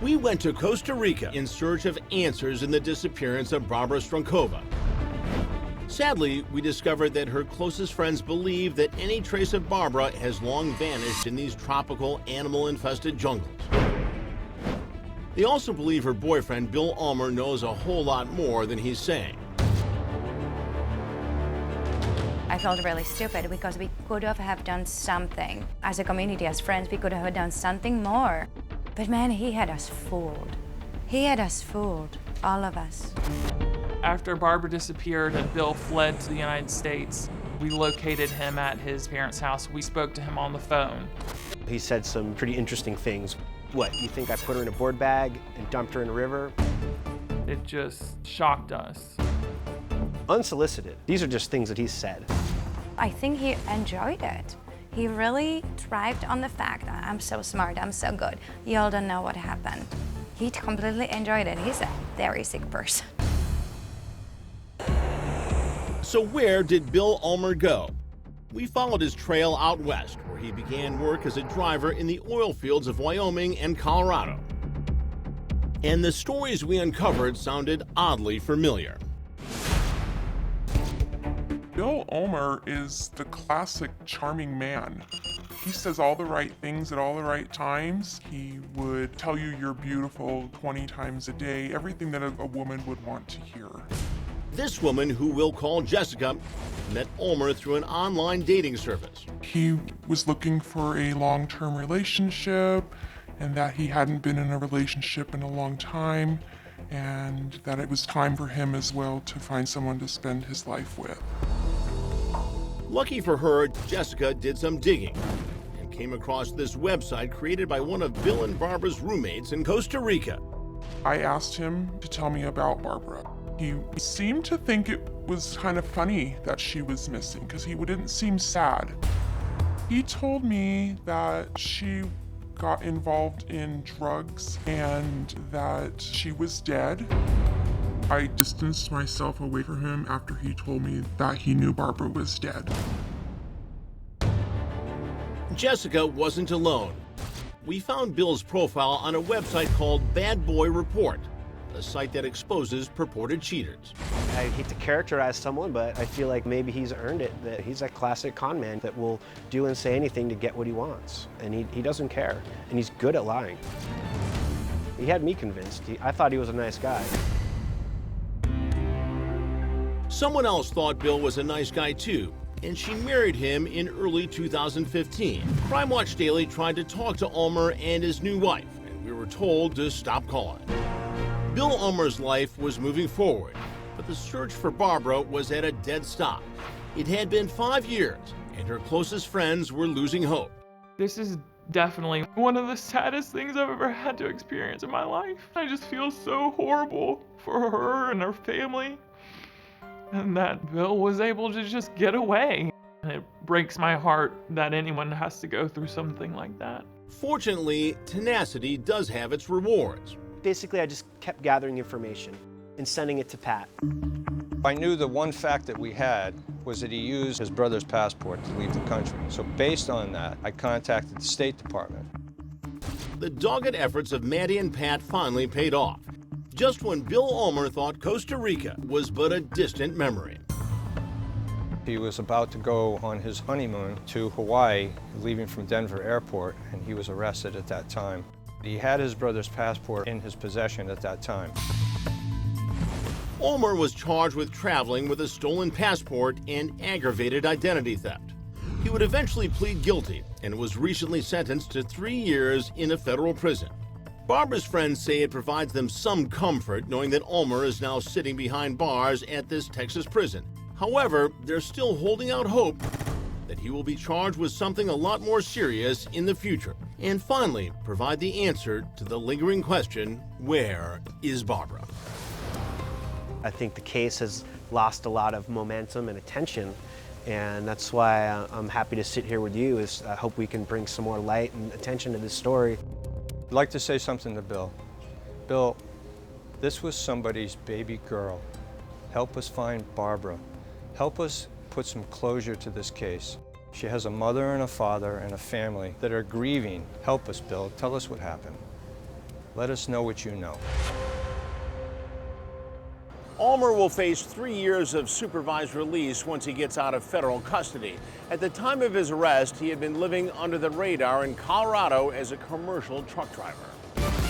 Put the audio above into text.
We went to Costa Rica in search of answers in the disappearance of Barbara Struncova. Sadly, we discovered that her closest friends believe that any trace of Barbara has long vanished in these tropical, animal-infested jungles. They also believe her boyfriend, Bill Ulmer, knows a whole lot more than he's saying. I felt really stupid because we could have done something. As a community, as friends, we could have done something more. But man, he had us fooled. He had us fooled, all of us. After Barbara disappeared and Bill fled to the United States, we located him at his parents' house. We spoke to him on the phone. He said some pretty interesting things. What, you think I put her in a board bag and dumped her in a river? It just shocked us. Unsolicited. These are just things that he said. I think he enjoyed it. He really thrived on the fact that I'm so smart, I'm so good. Y'all don't know what happened. He completely enjoyed it. He's a very sick person. So where did Bill Ulmer go? We followed his trail out west, where he began work as a driver in the oil fields of Wyoming and Colorado. And the stories we uncovered sounded oddly familiar. Bill Ulmer is the classic charming man. He says all the right things at all the right times. He would tell you you're beautiful 20 times a day, everything that a woman would want to hear. This woman, who we'll call Jessica, met Ulmer through an online dating service. He was looking for a long-term relationship, and that he hadn't been in a relationship in a long time, and that it was time for him as well to find someone to spend his life with. Lucky for her, Jessica did some digging and came across this website created by one of Bill and Barbara's roommates in Costa Rica. I asked him to tell me about Barbara. He seemed to think it was kind of funny that she was missing because he didn't seem sad. He told me that she got involved in drugs and that she was dead. I distanced myself away from him after he told me that he knew Barbara was dead. Jessica wasn't alone. We found Bill's profile on a website called Bad Boy Report, a site that exposes purported cheaters. I hate to characterize someone, but I feel like maybe he's earned it, that he's a classic con man that will do and say anything to get what he wants. And he doesn't care, and he's good at lying. He had me convinced. I thought he was a nice guy. Someone else thought Bill was a nice guy too, and she married him in early 2015. Crime Watch Daily tried to talk to Ulmer and his new wife, and we were told to stop calling. Bill Ulmer's life was moving forward, but the search for Barbara was at a dead stop. It had been 5 years, and her closest friends were losing hope. This is definitely one of the saddest things I've ever had to experience in my life. I just feel so horrible for her and her family, and that Bill was able to just get away. It breaks my heart that anyone has to go through something like that. Fortunately, tenacity does have its rewards. Basically, I just kept gathering information and sending it to Pat. I knew the one fact that we had was that he used his brother's passport to leave the country. So based on that, I contacted the State Department. The dogged efforts of Maddie and Pat finally paid off, just when Bill Ulmer thought Costa Rica was but a distant memory. He was about to go on his honeymoon to Hawaii, leaving from Denver Airport, and he was arrested at that time. He had his brother's passport in his possession at that time. Ulmer was charged with traveling with a stolen passport and aggravated identity theft. He would eventually plead guilty and was recently sentenced to 3 years in a federal prison. Barbara's friends say it provides them some comfort knowing that Ulmer is now sitting behind bars at this Texas prison. However, they're still holding out hope that he will be charged with something a lot more serious in the future, and finally provide the answer to the lingering question, where is Barbara? I think the case has lost a lot of momentum and attention, and that's why I'm happy to sit here with you. I hope we can bring some more light and attention to this story. I'd like to say something to Bill. Bill, this was somebody's baby girl. Help us find Barbara. Help us put some closure to this case. She has a mother and a father and a family that are grieving. Help us, Bill. Tell us what happened. Let us know what you know. Ulmer will face 3 years of supervised release once he gets out of federal custody. At the time of his arrest, he had been living under the radar in Colorado as a commercial truck driver.